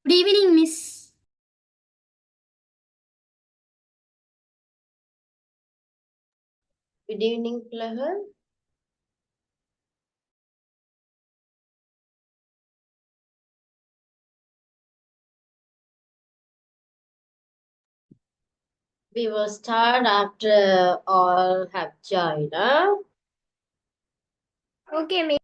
Good evening, Miss. Good evening, Plahar. We will start after all have joined. Huh? Okay, Miss.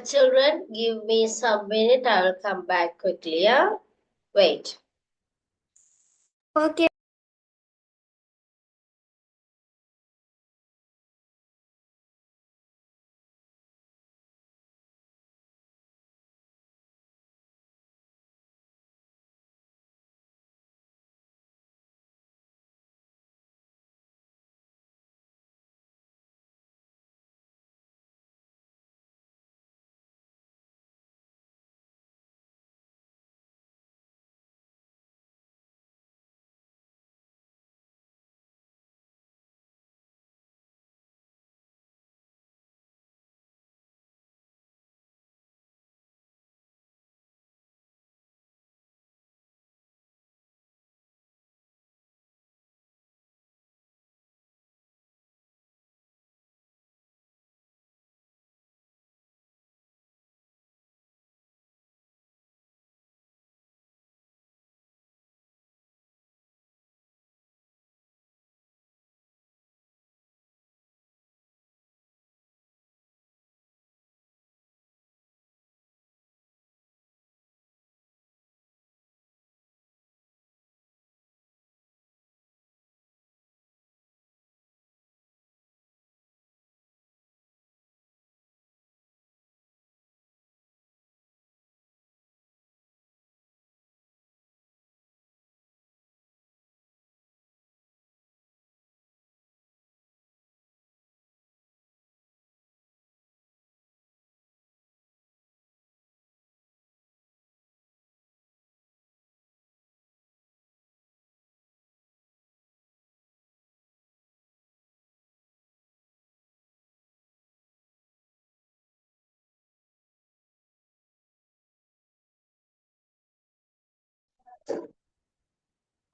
Children, give me some minute. I will come back quickly. Yeah? Wait. Okay.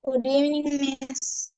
Good evening, Miss.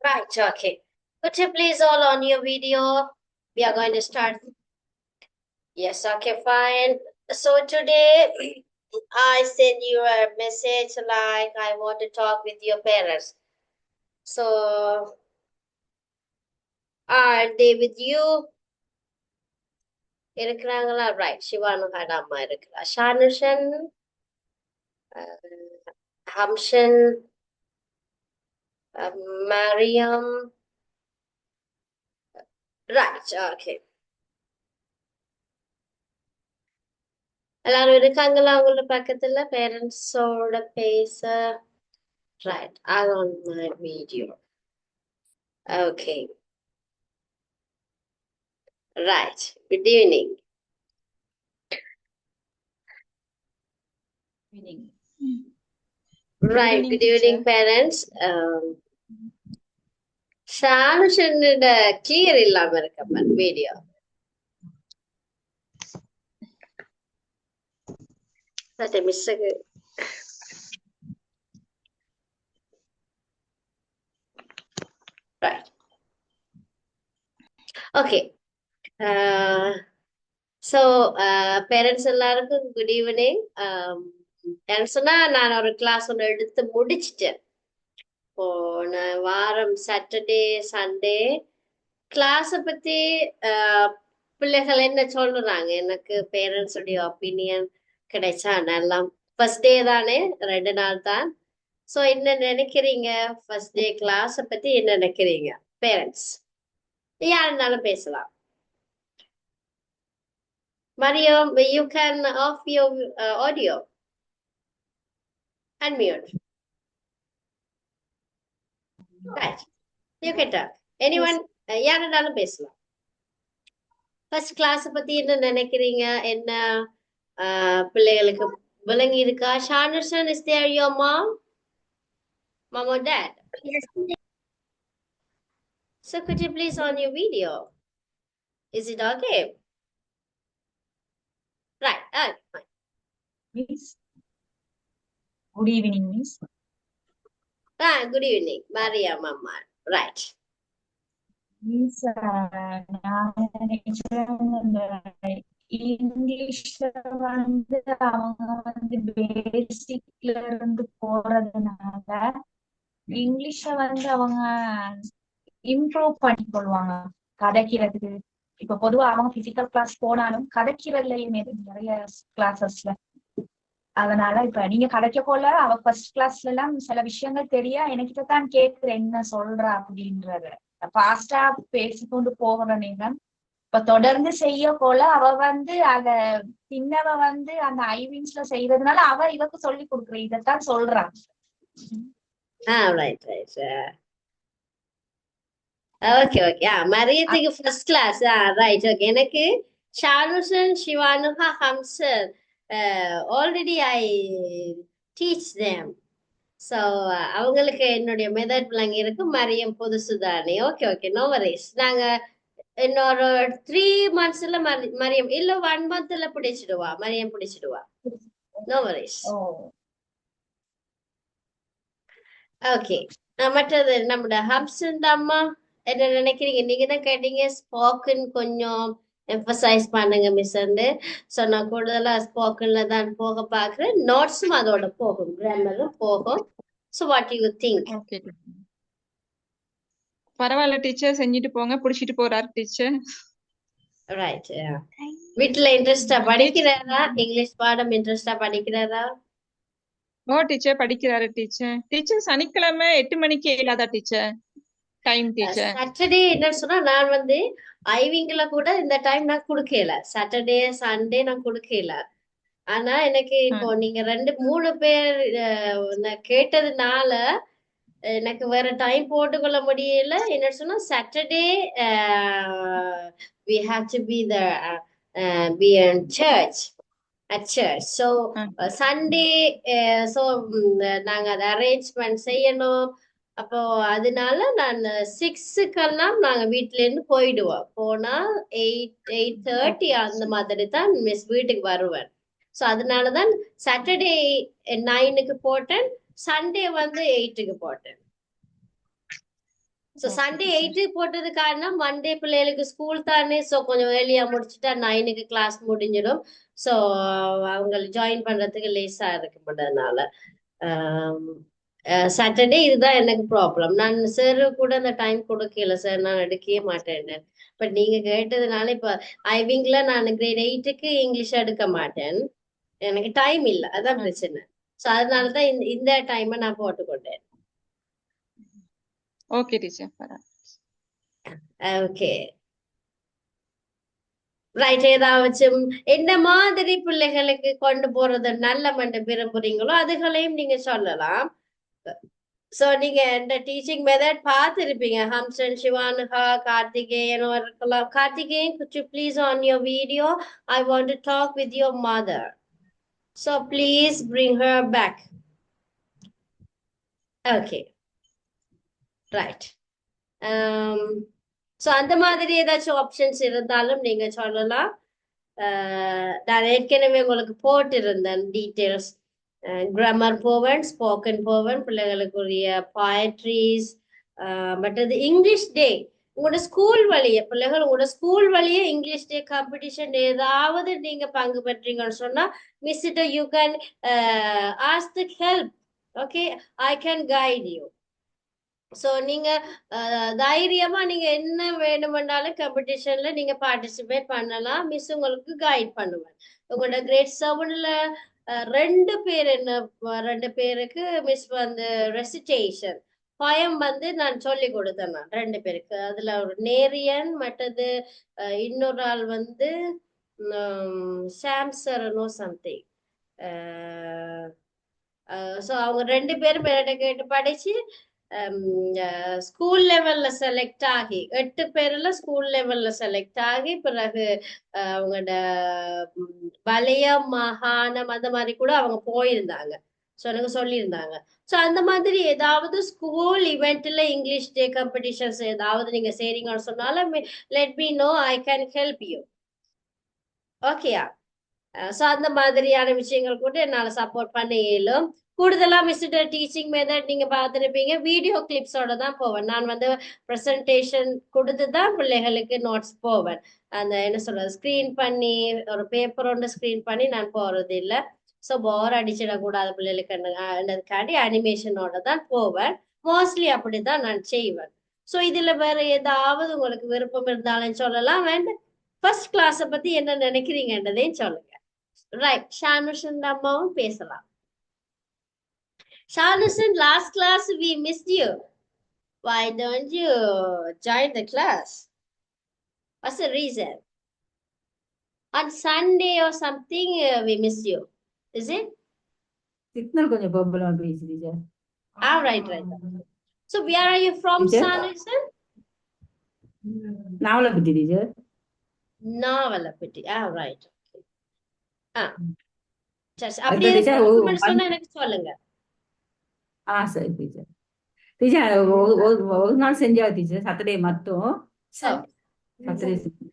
Right, okay. Could you please all on your video? We are going to start. Yes, okay, fine. So today I send you a message like I want to talk with your parents. So are they with you? இருக்கிறாங்களா? Right. சிவானுகாட அம்மா இருக்கிறா. ஷானுஷன், ஹம்ஷன், Mariam. Right, okay. எல்லாரும் இருக்காங்களா உங்களோட பக்கத்துல பேரண்ட்ஸோட பேச? Right, I'm on my video. Okay. Right. Good evening. Evening. Right. evening, Good evening, teacher. parents. ஷானுஷனோட கிளியர் இல்லாம இருக்க வீடியோ. சட்டை மிஸ்ஸுக்கு. Right. Okay. So, parents எல்லாருக்கும் குட் ஈவினிங். சொன்னா நான் ஒரு கிளாஸ் ஒன்று எடுத்து முடிச்சிட்டேன். போன வாரம் சாட்டர்டே சண்டே கிளாஸை பத்தி பிள்ளைகள் என்ன சொல்றாங்க, எனக்கு பேரண்ட்ஸுடைய ஒப்பீனியன் கிடைச்சா நல்லா. ஃபர்ஸ்ட் டே தானே, 2 நாள் தான். ஸோ என்ன நினைக்கிறீங்க ஃபர்ஸ்ட் டே கிளாஸை பத்தி என்ன நினைக்கிறீங்க பேரண்ட்ஸ்? யாருனாலும் பேசலாம். Mariam, you can off your audio. Unmute. Right. You can talk. Anyone, யாருனாலும் பேசலாம். ஃபர்ஸ்ட் கிளாஸ் பத்தி என்ன நினைக்கிறீங்க, என்ன பிள்ளைகளுக்கு விளங்கி இருக்கா? ஷானுஷன், is there your mom or dad? Yes. So could you please on your video? Is it okay? Right. Fine. Miss. Good evening, Miss. Good evening, Mariam Amma. Right. Miss, நான் நினைக்கிறேன் இங்கிலீஷ்ல அவங்க பேசிக்ல இருந்து போறதுனால இங்கிலீஷ அவங்க இம்ப்ரூவ் பண்ணிக்கொள்வாங்க கதைக்கிறதுக்கு. இப்ப பொதுவா அவங்க பிசிக்கல் கிளாஸ் போனாலும் கதைக்கிறதுலயுமே நிறைய கிளாஸஸ்ல. அதனால இப்ப நீங்க கதைக்க போல அவ ஃபர்ஸ்ட் கிளாஸ்ல எல்லாம் சில விஷயங்கள் தெரிய எனக்கிட்ட தான் கேக்குறேன் என்ன சொல்றா அப்படின்றத. ஃபாஸ்டா பேசிக்கொண்டு போகிற நேரம் இப்ப தொடர்ந்து செய்ய போல அவ அத சின்னவ அந்த ஐவிங்ஸ்ல செய்யறதுனால அவ இவக்கு சொல்லி கொடுக்குற இதத்தான் சொல்றான். Right. Okay. மரியத்துக்கு ஃபர்ஸ்ட் கிளாஸ். Right, okay. எனக்கு Shanushan, Sivanuka, Hamsan already I teach them. So அவங்களுக்கு என்னுடைய மெத்தட் பிள்ளைங்க இருக்கு. மரியம் புதுசு தானே. Okay, no worries. நாங்க இன்னொரு 3 monthsல மரியம் இல்ல 1 monthல பிடிச்சிடுவா. மரியம் பிடிச்சிடுவா. No worries. ஓகே. மற்றது நம்மட ஹம்சன் அம்மா என்ன நினைக்கிறீங்க? நீங்க தான் கேட்டீங்க ஸ்போக்கன் கொஞ்சம் எம்பசைஸ் பண்ணுங்க மிஸ். ஸோ நான் கூடுதலா ஸ்போக்கன்ல தான் போக பாக்குறேன். நோட்ஸும் அதோட போகும், கிராமரும் போகும். So what you think? Okay, பரவாயில்ல டீச்சர், செஞ்சுட்டு போங்க. புடிச்சிட்டு போறாரு டீச்சர். ரைட். வீட்டுல இன்ட்ரெஸ்டா படிக்கிறாரா? இங்கிலீஷ் பாடம் இன்ட்ரெஸ்டா படிக்கிறாரா? ஓ டீச்சர் படிக்கிறாரு டீச்சர். டீச்சர் சனிக்கிழமை 8 மணிக்கு இல்லாதா டீச்சர் டைம் டீச்சர்? சாட்டர்டே என்ன சொன்னா நான் ஐவிங்ல கூட இந்த டைம் நான் கொடுக்கல. சாட்டர்டே சண்டே நான் கொடுக்கல. ஆனா எனக்கு இப்போ நீங்க 2-3 பேர் கேட்டதுனால எனக்கு வேற டைம் போட்டுக்கொள்ள முடியல. என்ன சொன்னா Saturday we have to be in church, at church. So Sunday so நாங்க அதை அரேஞ்ச்மெண்ட் செய்யணும். அப்போ அதனால நான் 6க்கெல்லாம் நாங்க வீட்டுல இருந்து போயிடுவோம். போனா 8:30 அந்த மாதிரி தான் மிஸ் வீட்டுக்கு வருவேன். ஸோ அதனாலதான் சாட்டர்டே 9க்கு போட்டேன், சண்டே 8க்கு போட்டேன். ஸோ ஓகே சண்டே டீச்சர் 8 போட்டது காரணம் மண்டே பிள்ளைகளுக்கு ஸ்கூல் தானே, ஸோ கொஞ்சம் ஏர்லியா முடிச்சுட்டா 9க்கு கிளாஸ் முடிஞ்சிடும். ஸோ அவங்க ஜாயின் பண்றதுக்கு லேசா இருக்குன்றதுனால சாட்டர்டே இதுதான் எனக்கு ப்ராப்ளம். நான் சார் கூட அந்த டைம் கொடுக்கல சார், நான் எடுக்கவே மாட்டேன். பட் நீங்க கேட்டதுனால இப்ப ஐவிங்ல நான் கிரேட் 8க்கு இங்கிலீஷ் எடுக்க மாட்டேன், எனக்கு டைம் இல்லை, அதான் பிரச்சனை. ஸோ அதனாலதான் இந்த டைமை நான் போட்டுக்கொண்டேன். ஓகே டீச்சர் பரவாயில்ல. Okay right. ஏதாச்சும் என்ன மாதிரி பிள்ளைகளுக்கு கொண்டு போறது நல்ல மண்ட விரும்புறீங்களோ அதுகளையும் நீங்க சொல்லலாம். சோ நீங்க இந்த டீச்சிங் மெத்தட் பார்த்திருப்பீங்க. ஹம்சன், சிவானுகா, கார்த்திகேயன் இருக்கலாம். Karthikeyan, could you please on your video I want to talk with your mother, so please bring her back. Okay, right. So அந்த மாதிரி ஏதாச்சும் ஆப்ஷன்ஸ் இருந்தாலும் நீங்க சொல்லலாம். நான் ஏற்கனவே உங்களுக்கு போட்டிருந்தேன் டீட்டெயில்ஸ். கிராமர் போவன், ஸ்போக்கன் போவன், பிள்ளைகளுக்குரிய போயட்ரிஸ், மற்றது இங்கிலீஷ் டே. உங்களோட ஸ்கூல் வழியே பிள்ளைகள் உங்களோட ஸ்கூல் வழியே இங்கிலீஷ் டே காம்படிஷன் ஏதாவது நீங்க பங்கு பெற்றீங்கன்னு சொன்னா மிஸ்ஸிட்ட you can ask help. Okay, I can guide you. So நீங்க தைரியமா நீங்க என்ன வேணுமென்றாலும் காம்படிஷன்ல நீங்க பார்ட்டிசிபேட் பண்ணலாம். மிஸ் உங்களுக்கு கைட் பண்ணுவேன். உங்களோட கிரேட் 7ல 2 பேர் என்ன 2 பேருக்கு மிஸ் வந்து ரெசிடேஷன் பயம் வந்து நான் சொல்லி கொடுத்தேன். நான் 2 பேருக்கு, அதுல ஒரு நேரியன், மற்றது இன்னொரு ஆள் வந்து சாம்சரனோ சம்திங். ஸோ அவங்க 2 பேரும் என்கிட்ட கேட்டு படிச்சு ஸ்கூல் லெவல்ல செலக்ட் ஆகி 8 பேர்ல ஸ்கூல் லெவல்ல செலக்ட் ஆகி பிறகு அவங்களோட வலய மாகாணம் அந்த மாதிரி கூட அவங்க போயிருந்தாங்க. ஸோ எனக்கு சொல்லியிருந்தாங்க. ஸோ அந்த மாதிரி ஏதாவது ஸ்கூல் இவெண்ட்ல இங்கிலீஷ் டே காம்படிஷன்ஸ் ஏதாவது நீங்க செய்றீங்கன்னு சொன்னாலும் let me know, I can help you. ஓகேயா? ஸோ அந்த மாதிரியான விஷயங்கள் கூட என்னால சப்போர்ட் பண்ண இயலும். கூடுதலா மிஸ்டர் டீச்சிங் மெத்தட் நீங்க பார்த்துருப்பீங்க, வீடியோ கிளிப்ஸோட தான் போவேன். நான் வந்து ப்ரெசன்டேஷன் கொடுத்து தான் பிள்ளைகளுக்கு நோட்ஸ் போவேன். அந்த என்ன சொல்றது, ஸ்கிரீன் பண்ணி ஒரு பேப்பர் ஒன்று ஸ்கிரீன் பண்ணி நான் போறது இல்லை. ஸோ போர் அடிச்சிடக்கூடாது பிள்ளைகளுக்கு அனிமேஷனோட தான் போவேன். மோஸ்ட்லி அப்படிதான் நான் செய்வேன். ஸோ இதுல வேற ஏதாவது உங்களுக்கு விருப்பம் இருந்தாலும் சொல்லலாம். அண்ட் ஃபர்ஸ்ட் கிளாஸை பத்தி என்ன நினைக்கிறீங்கன்றதையும் சொல்லுங்க. ரைட், ஷானுஷன் அம்மாவும் பேசலாம். Shanusan, last class we missed you. Why don't you join the class? What's the reason? On Sunday or something we missed you. Is it? Signal கொஞ்சம் ப்ராப்ளம் பேசுது teacher. Right. So where are you from, Shanusan? Navalapatti teacher. Navalapatti. Right. சரி, அந்த அப்படியே teacher சொன்னா எனக்கு சொல்லுங்க. சரி teacher. Teacher ஒரு நாள் செஞ்சா டீச்சர், சாட்டர்டே மட்டும்.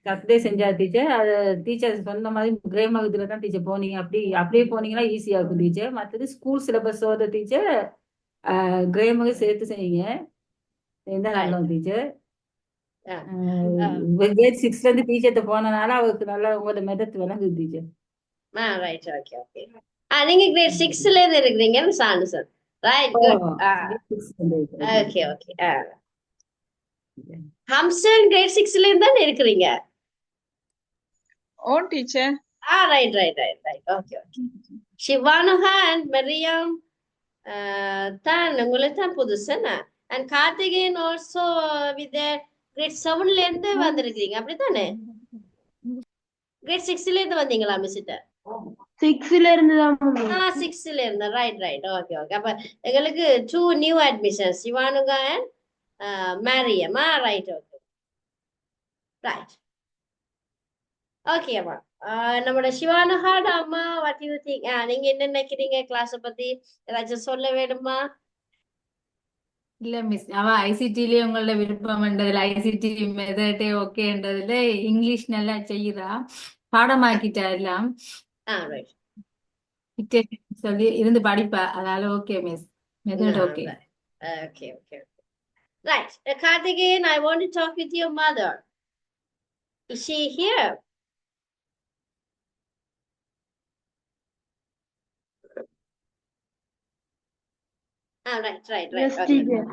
சாட்டர்டே செஞ்சா டீச்சர். அது டீச்சர் சொன்ன மாதிரி கிராமர் இதுல தான் டீச்சர் போனீங்க. அப்படியே போனீங்கன்னா ஈஸியா இருக்கும் டீச்சர். மற்றது ஸ்கூல் சிலபஸோட டீச்சர் கிராமர் சேர்த்து செய்யுங்க, நல்லா டீச்சர். கிரேட் 6ல இருந்து டீச்சர்கிட்ட போனனால அவருக்கு நல்லா உங்களோட மெத்தட் விளங்குது டீச்சர். Right, okay. நீங்க கிரேட் 6ல இருந்து இருக்கிறீங்க Shanushan. Right, good. Okay. Hamsan grade 6ல இருந்து தான் இருக்கிறீங்க. Oh teacher. Right. Okay. Shivanaha and Mariam தான் உங்களுக்கு தான் புதுசுன்னா. And Karthikeyan also with their grade 7ல இருந்து வந்திருக்கீங்க, அப்படித்தானே? கிரேட் 6ல இருந்து வந்தீங்களா மிஸ்ட்ட? 6ல இருந்து தான் 6ல இருந்து. ரைட். ஓகே. அப்ப எங்களுக்கு 2 new admissions, Sivanuka and Mariam. Right. Okay அம்மா. நம்மளோட சிவானுகாட அம்மா, வாட் யூ திங்க்? நீங்க என்ன நினைக்கிறீங்க கிளாஸ பத்தி? ஏதாச்சும் சொல்ல வேணுமா? இல்ல மிஸ், அவன் ஐசிடிலயே உங்களோட விருப்பம்ன்றதுல ஐசிடி மெத்தடே ஓகேன்றதுல இங்கிலீஷ் நல்லா செய்யறா, பாடமாக்கிட்டா எல்லாம். ரைட். சொல்லி இருந்து படிப்பா, அதனால okay miss, method okay. Okay. Right. Karthikeyan, I want to talk with your mother. Is she here? Right. Yes, Okay. teacher.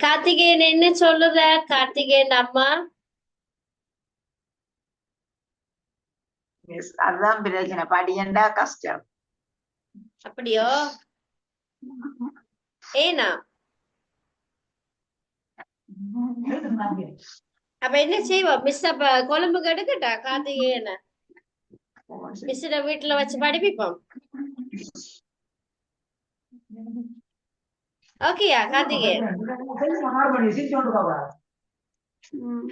Karthikeyan என்ன சொல்லுற? கார்த்திகேயன் அம்மா மிஸ் அதுதான் பிரச்சனை, படியண்டா கஷ்டம். அப்படியோ? ஏனா அப்ப என்ன செய்வா மிஸ்? அப்ப கொழும்புக்கு எடுக்கட்டா கார்த்திகேயன மிஸ்ட வீட்டுல வச்சு படிப்பிப்போம். ஓகேயா கார்த்திகேயன்? ம்.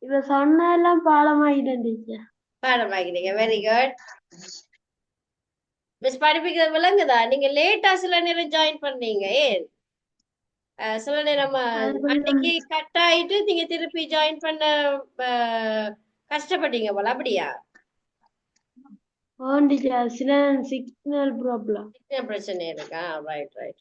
இவ சொன்ன எல்லாம் பாடமாயிட்டேன் டீச்சர். பாடம் வாங்கினீங்க, வெரி குட். மிஸ் படிப்பிக்கிறது விளங்குதா? நீங்க லேட்டா சில நேரம் ஜாயின் பண்ணீங்க, ஏன் சில நேரம் அது கொஞ்சம் அன்னைக்கு கட் ஆயிட்டு நீங்க திருப்பி ஜாயின் பண்ண கஷ்டப்பட்டீங்க போல, அப்படியா? டீச்சர் சில சிக்னல் ப்ராப்ளம். பிரச்சனை இருக்கா? ரைட்.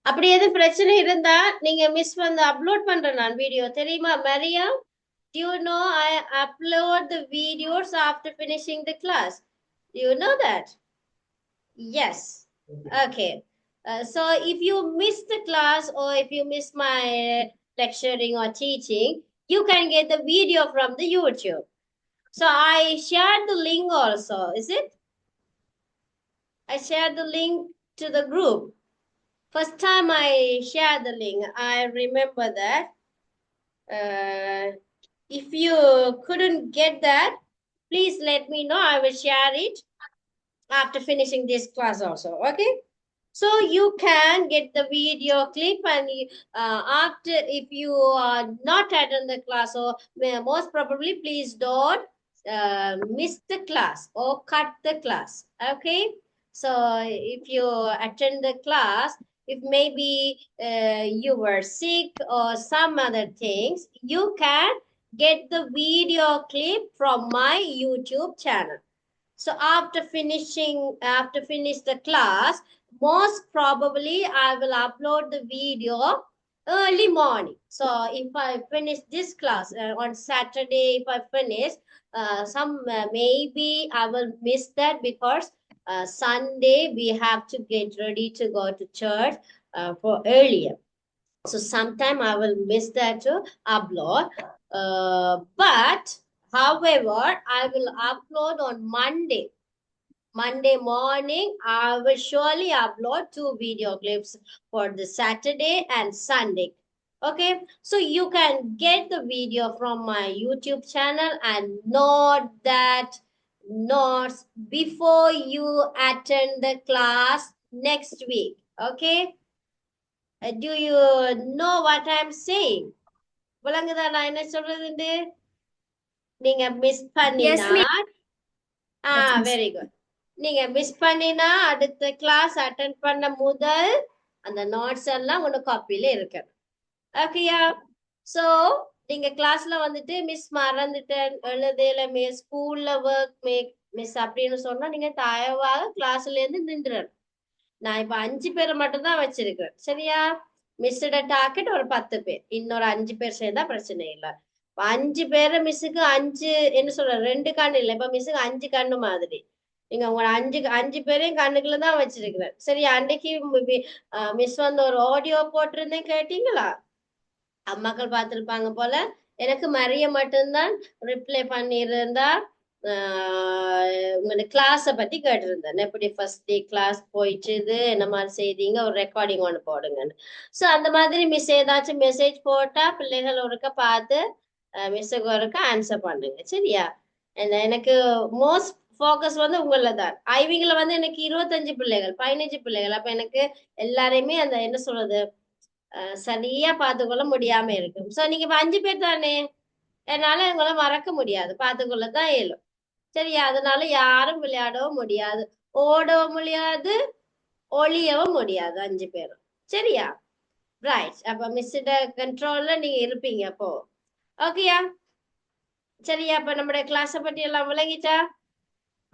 அப்படி எதுவும் பிரச்சனை இருந்தா நீங்க மிஸ் வந்து அப்லோட் பண்றேன் நான் வீடியோ, தெரியுமா Maria? Do you know I upload the videos after finishing the class? Do you know that? Yes. Okay. So if you miss the class or if you miss my lecturing or teaching, you can get the video from the YouTube. So I shared the link also, is it? I shared the link to the group. First time I shared the link, I remember that. If you couldn't get that, please let me know. I will share it after finishing this class also, okay? So you can get the video clip and after, if you are not attend the class, or most probably please don't miss the class or cut the class, okay? So if you attend the class, if maybe you were sick or some other things, you can get the video clip from my YouTube channel. So after finish the class, most probably I will upload the video early morning. So if I finish this class on Saturday, if I finish maybe I will miss that because Sunday we have to get ready to go to church for earlier. So sometime I will miss that to upload. But however, I will upload on Monday. Monday morning, I will surely upload 2 video clips for the Saturday and Sunday. Okay, so you can get the video from my YouTube channel and note that notes before you attend the class next week. Okay, do you know what I'm saying? விளங்குதா நான் என்ன சொல்றதுன்னு? நீங்க miss பண்ணினா very good. நீங்க miss பண்ணினா அடுத்த class attend பண்ண முதல் அந்த நோட்ஸ் எல்லாம் உங்க காப்பியில இருக்கு, ஓகேயா? சோ நீங்க கிளாஸ்ல வந்துட்டு மிஸ் மறந்துட்டேன், எழுதல மிஸ், ஸ்கூல்ல ஒர்க் மிஸ் அப்படின்னு சொன்னா நீங்க தயவாக கிளாஸ்ல இருந்து நின்றுடணும். நான் இப்ப 5 பேரை மட்டும் தான் வச்சிருக்கேன், சரியா? மிஸ்ஸோட டார்கெட் ஒரு 10 பேர், இன்னொரு 5 பேர் சேர்ந்தா பிரச்சனை இல்லை. 5 பேரை மிஸ்ஸுக்கு 5 என்ன சொல்ற 2 கண்ணு இல்லை, இப்ப மிஸ்ஸுக்கு 5 கண்ணு மாதிரி நீங்க உங்க 5 பேரையும் கண்ணுக்குள்ள தான் வச்சிருக்கிறேன், சரியா? அன்னைக்கு மிஸ் வந்து ஒரு ஆடியோ போட்டிருந்தேன், கேட்டீங்களா? அம்மாக்கள் பார்த்திருப்பாங்க போல. எனக்கு மரிய மட்டும்தான் ரிப்ளை பண்ணியிருந்தா உங்களோட கிளாஸை பத்தி கேட்டிருந்தேன், எப்படி ஃபர்ஸ்ட் டே கிளாஸ் போயிடுச்சு, என்ன மாதிரி செய்தீங்க, ஒரு ரெக்கார்டிங் ஒன்று போடுங்கன்னு. ஸோ அந்த மாதிரி மிஸ் ஏதாச்சும் மெசேஜ் போட்டா பிள்ளைகள் ஒருக்க பார்த்து மிஸ்ஸுக்கு ஒருக்க ஆன்சர் பண்ணுங்க, சரியா? எனக்கு மோஸ்ட் ஃபோக்கஸ் வந்து உங்கள தான். ஐவிங்கில் வந்து எனக்கு 25 பிள்ளைகள் 15 பிள்ளைகள். அப்ப எனக்கு எல்லாரையுமே அந்த என்ன சொல்றது சரியா பார்த்துக்கொள்ள முடியாம இருக்கும். ஸோ நீங்க 5 பேர் தானே, என்னால உங்களை மறக்க முடியாது, பார்த்துக்கொள்ள தான் இயலும், சரியா? அதனால யாரும் விளையாடவும் முடியாது, ஓடவும் முடியாது, ஒளியவும் முடியாது, 5 பேரும், சரியா? ரைட். அப்ப மிஸ்ஸோட கண்ட்ரோல்ல நீங்க இருப்பீங்க அப்போ, ஓகேயா? சரியா? அப்ப நம்முடைய கிளாஸை பத்தி எல்லாம் விளங்கிட்டா?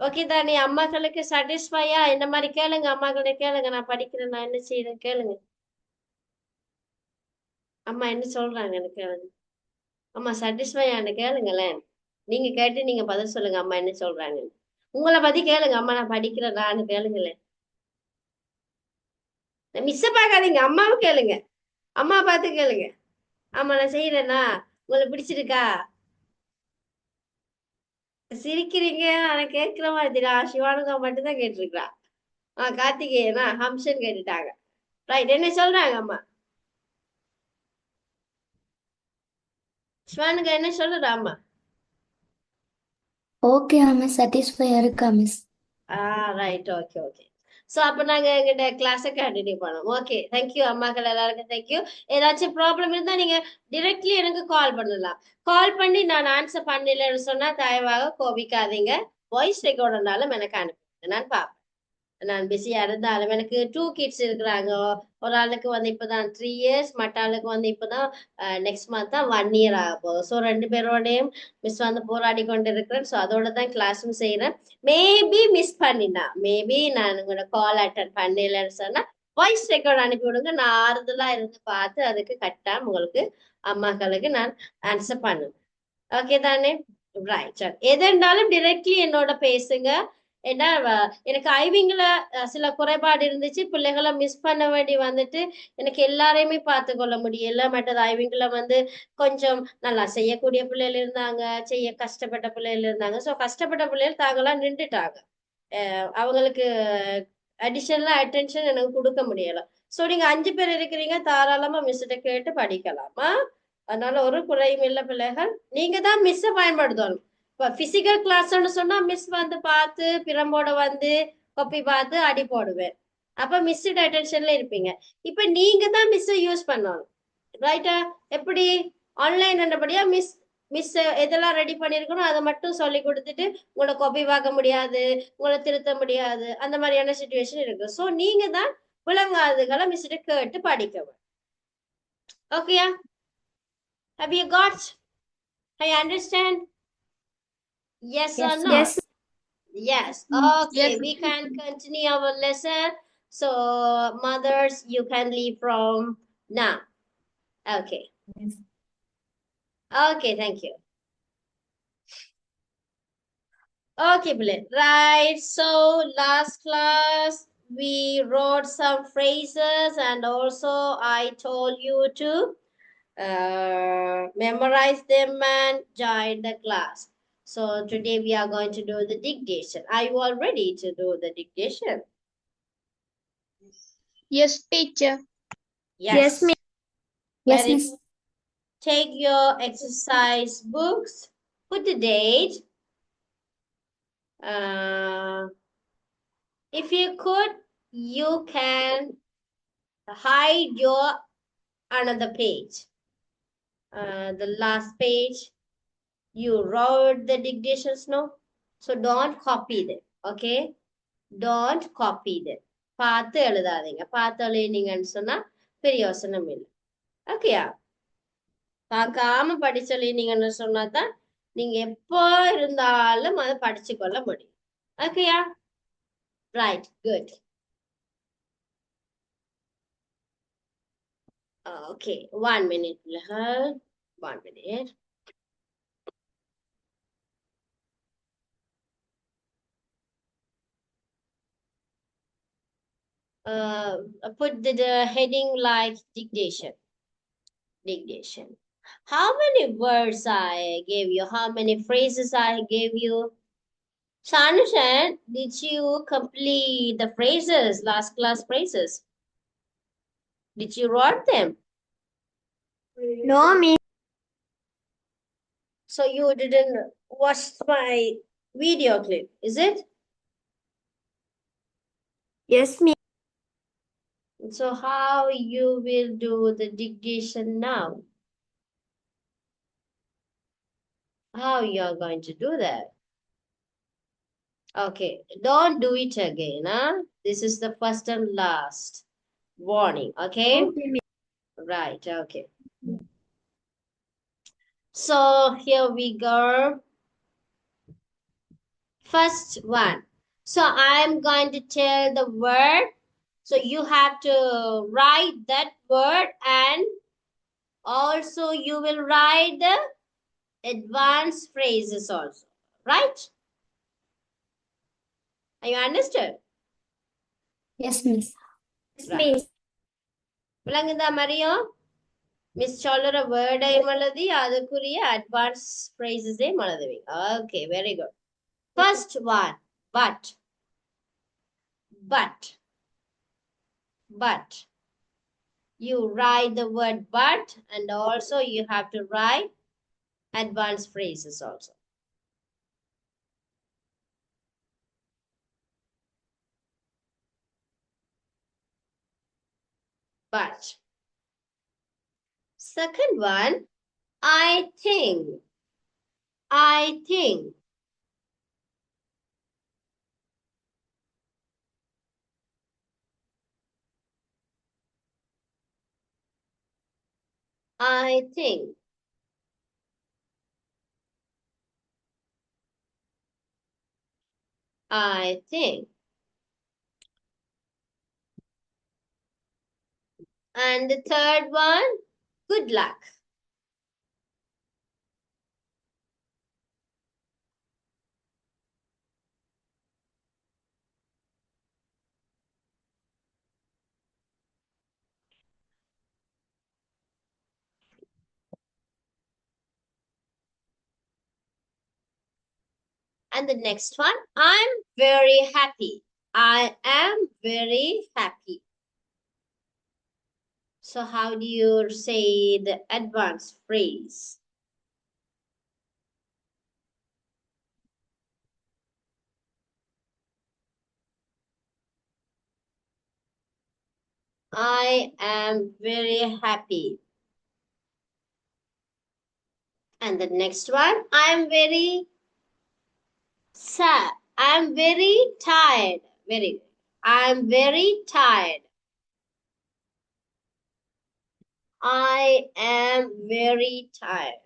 ஓகே தானே? அம்மாக்களுக்கு சாட்டிஸ்ஃபையா? இந்த மாதிரி கேளுங்க, அம்மாக்களை கேளுங்க. நான் படிக்கிறேன், நான் என்ன செய்யறேன் கேளுங்க. அம்மா என்ன சொல்றாங்கன்னு கேளுங்க. அம்மா சாட்டிஸ்ஃபையான்னு கேளுங்களேன். நீங்க கேட்டு நீங்க பதில் சொல்லுங்க, அம்மா என்ன சொல்றாங்க. உங்களை பத்தி கேளுங்க, அம்மா நான் படிக்கிறேன் நான் கேளுங்களேன். மிஸ்ஸ பார்க்காதீங்க, அம்மாவை கேளுங்க. அம்மா பார்த்து கேளுங்க. ஆமா நான் செய்யறேன்னா உங்களுக்கு பிடிச்சிருக்கா? சிரிக்கிறீங்க, ஆனா கேட்கிற மாதிரி சிவானுங்க மட்டும்தான் கேட்டிருக்கா. கார்த்திகேயனா ஹம்சன் கேட்டுட்டாங்க. ரைட், என்ன சொல்றாங்க அம்மா? சிவானுங்க என்ன சொல்றா அம்மா? ஓகே மிஸ், சாட்டிஸ்ஃபையா இருக்கா miss? Right, okay okay. So அப்போ நாங்கள் எங்கிட்ட கிளாஸை கண்டினியூ பண்ணோம். ஓகே, தேங்க்யூ அம்மாக்கள் எல்லாருக்கும் தேங்க்யூ. ஏதாச்சும் ப்ராப்ளம் இருந்தால் நீங்கள் டிரெக்ட்லி எனக்கு கால் பண்ணலாம். கால் பண்ணி நான் ஆன்சர் பண்ணலன்னு சொன்னால் தயவாக கோபிக்காதீங்க. வாய்ஸ் ரெக்கார்டுனாலும் எனக்கு அனுப்புங்க, நான் பார்ப்பேன். நான் பிஸியா இருந்தாலும் எனக்கு 2 கிட்ஸ் இருக்கிறாங்க. ஒரு ஆளுக்கு வந்து இப்பதான் 3 இயர்ஸ், மற்ற ஆளுக்கு வந்து இப்பதான் நெக்ஸ்ட் மந்த் தான் 1 இயர் ஆக போகுது. ஸோ 2 பேரோடையும் மிஸ் வந்து போராடி கொண்டு இருக்கிறேன். ஸோ அதோட தான் கிளாஸும் செய்யறேன். மேபி மிஸ் பண்ணினா, மேபி நான் உங்களோட கால் அட்டன் பண்ணலன்னு சொன்னா வாய்ஸ் ரெக்கார்ட் அனுப்பி விடுங்க. நான் ஆறுதலா இருந்து பார்த்து அதுக்கு கட்டாம உங்களுக்கு அம்மாக்களுக்கு நான் ஆன்சர் பண்ணுவேன். ஓகே தானே? ரைட், எது இருந்தாலும் டிரெக்ட்லி என்னோட பேசுங்க. ஏன்னா எனக்கு ஐவிங்ல சில குறைபாடு இருந்துச்சு. பிள்ளைகளை மிஸ் பண்ண வேண்டி வந்துட்டு எனக்கு எல்லாரையுமே பார்த்து கொள்ள முடியல. மற்றது ஐவிங்ல வந்து கொஞ்சம் நல்லா செய்யக்கூடிய பிள்ளைகள் இருந்தாங்க, செய்ய கஷ்டப்பட்ட பிள்ளைகள் இருந்தாங்க. ஸோ கஷ்டப்பட்ட பிள்ளைகள் தாங்களா நின்றுட்டாங்க. அவங்களுக்கு அடிஷனலா அட்டென்ஷன் எனக்கு கொடுக்க முடியல. ஸோ நீங்க 5 பேர் இருக்கிறீங்க, தாராளமா மிஸ்கிட்ட கேட்டு படிக்கலாமா. அதனால ஒரு குறையும் இல்லை. பிள்ளைகள் நீங்க தான் மிஸ்ஸை பயன்படுத்தணும். இப்போ பிசிக்கல் கிளாஸ்ன்னு சொன்னா மிஸ் வந்து பார்த்து பிரம்போட வந்து கொப்பி பார்த்து அடி போடுவேன். அப்ப மிஸ்ஸோட அட்டென்ஷன்ல இருப்பீங்க. இப்ப நீங்க தான் மிஸ்ஸை யூஸ் பண்ணணும். ரைட்டா? எப்படி ஆன்லைன் என்னபடியா மிஸ் மிஸ் எதெல்லாம் ரெடி பண்ணிருக்கணும் அதை மட்டும் சொல்லி கொடுத்துட்டு உங்களை காப்பி பார்க்க முடியாது, உங்களை திருத்த முடியாது, அந்த மாதிரியான சுச்சுவேஷன் இருக்கு. ஸோ நீங்க தான் விளங்காதுகளை மிஸ்கிட்ட கேட்டு படிக்கணும். ஓகேயா? Have you got? I understand? Yes or no? Yes. Yes. Okay, we can continue our lesson. So mothers, you can leave from now. Okay. Okay, thank you. Okay, Blaine. Right. So last class we wrote some phrases and also I told you to memorize them and join the class. So today we are going to do the dictation. Are you all ready to do the dictation? Yes, teacher. Yes. Miss. Yes, Very miss. good. Take your exercise books. Put the date. If you could, you can hide your another page. The last page, you wrote the dictations, no? So don't copy them, okay? Don't copy them. பார்த்து எழுதாதீங்க. பார்த்து எழுதினீங்கன்னு சொன்னா பிரயோசனம் இல்லை. ஓகேயா? பார்க்காம படிச்சு எழுதினீங்கன்னு சொன்னா தான் நீங்க எப்போ இருந்தாலும் அதை படிச்சு கொள்ள முடியும். ஓகேயா? Right, good. Okay, 1 minute. 1 minute. Put the heading like dictation. Dictation. How many words I gave you? How many phrases I gave you? Shanushan, did you complete the phrases, last class phrases? Did you write them? No, miss. So you didn't watch my video clip, is it? Yes, miss. So how you will do the dictation now? How you are going to do that? Okay, don't do it again, huh? This is the first and last warning, okay? Right, okay. So here we go. First one. So I'm going to tell the word. So you have to write that word, and also you will write the advanced phrases also. Right? Are you understood? Yes, Miss. Right. விளங்குதா Mariam? Miss சொல்லுற வேர்டையும் எழுதி அதுக்குரிய advance ஃப்ரேசஸையும் எழுதுவீங்க. Okay, very good. First one, but. But. But. You write the word but, and also you have to write advanced phrases also. But. Second one, I think. I think. I think. I think. And the third one, good luck. And the next one, I'm very happy. I am very happy. So how do you say the advanced phrase? I am very happy. And the next one, I am very sad. I am very tired. Very good. I am very tired. I am very tired.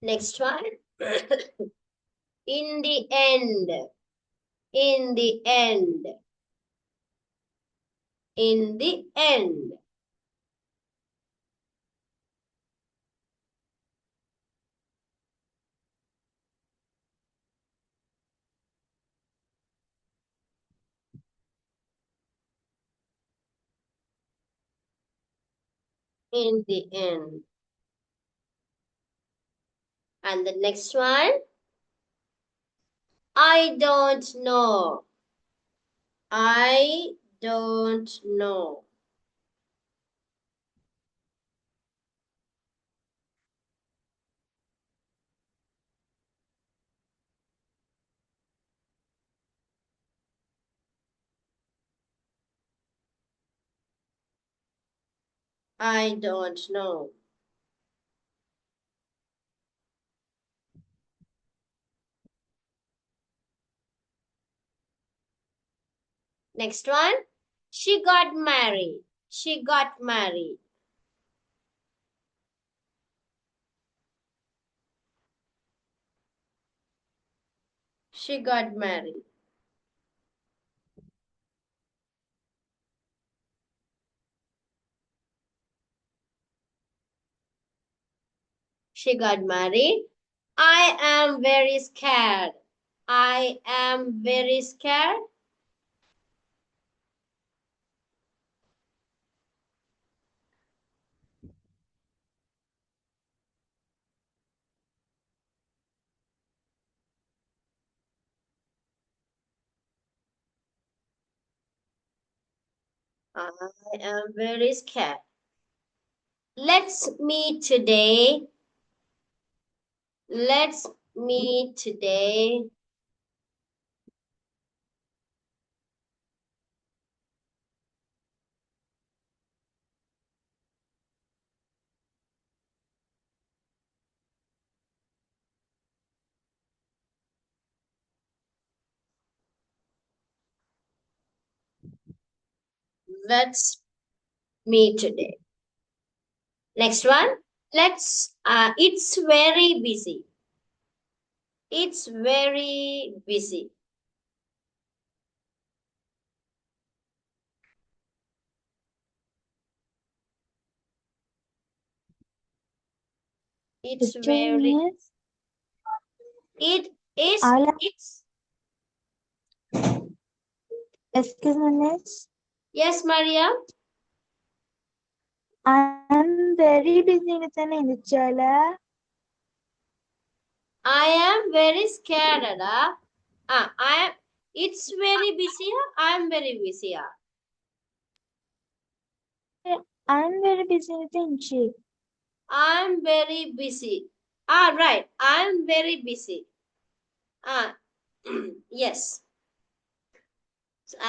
Next one. In the end. In the end. In the end. In the end. And the next one, I don't know. I don't know. I don't know. Next one, she got married. She got married. She got married. She got married. I am very scared. I am very scared. I am very scared. Let's meet today. Let's meet today. let's meet today. Next one. It's very busy. It's very busy. It's very, it is, it's, Excuse me, miss. yes, Maria. I'm very busy in the chala. I am very scared, Ada. It's very busy. I'm very busy. I'm very busy in the I'm very busy. Right. I'm very busy. Yes.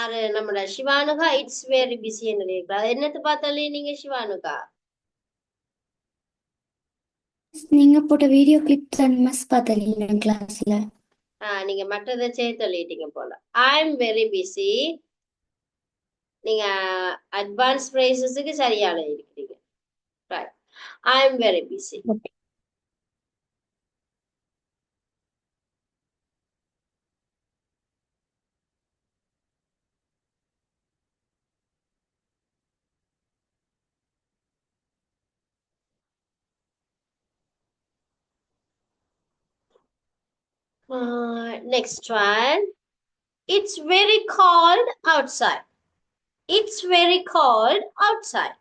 அது நம்மளோட சிவானுகா it's very busy இருக்கு. அது என்னத்தை பார்த்தாலே நீங்க சிவானுகா நீங்க போட்ட video clip தான் மிஸ் பார்த்தீங்க கிளாஸ்ல. நீங்க மற்றதை சேர்த்து சொல்லிட்டீங்க போல. I am very busy. நீங்க அட்வான்ஸ் பிரைசஸுக்கு சரியான இருக்கிறீங்க. Right. I am very busy. Next one. It's very cold outside. It's very cold outside.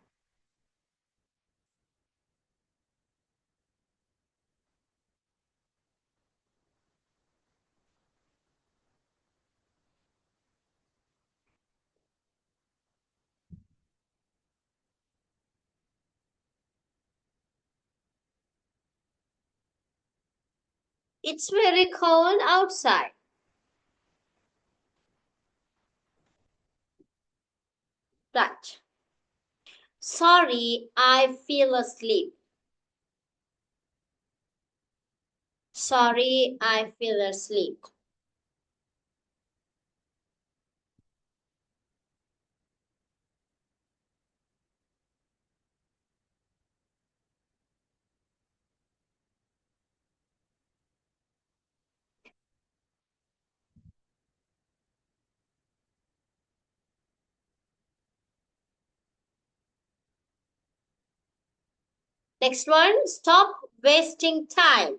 It's very cold outside. Right. Sorry, I fell asleep. Sorry, I fell asleep. Next one, stop wasting time.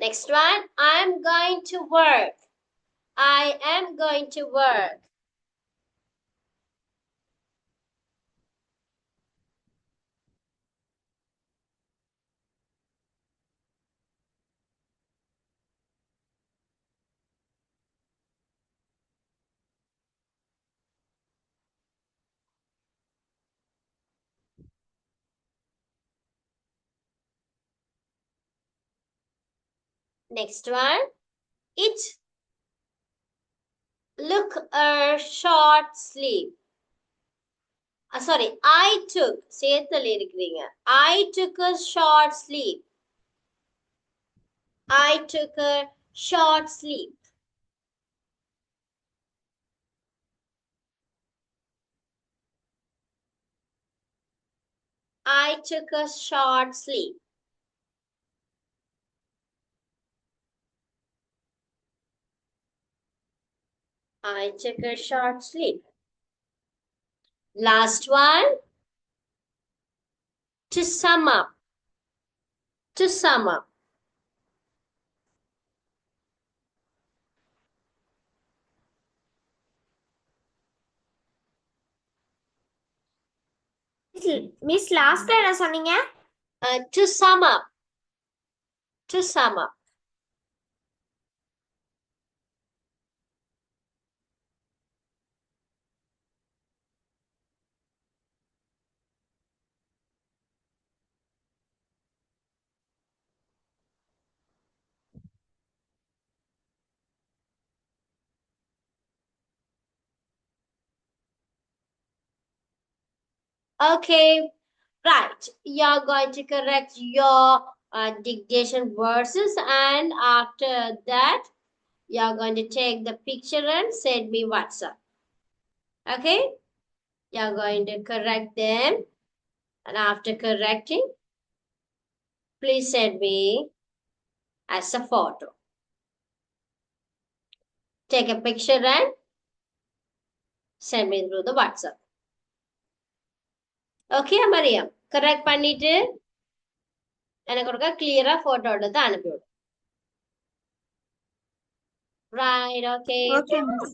Next one, I'm going to work. I am going to work. Next one, it look a short sleep. Sorry, I took. சேர்த்தல் இருக்கிறீங்க. I took a short sleep. I took a short sleep. I took a short sleep. I took a short sleep. Last one, to sum up. To sum up. Miss லாஸ்ட்ல என்ன சொன்னீங்க? To sum up. To sum up. Okay, right. You're going to correct your dictation verses, and after that, you're going to take the picture and send me WhatsApp. Okay? You're going to correct them, and after correcting, please send me as a photo. Take a picture and send me through the WhatsApp. Okay, Mariam? Correct பண்ணிட்டு எனக்கு ஒருக்கா clear-ஆ photo எடுத்து அனுப்பி விடு. Right, okay. Okay, miss.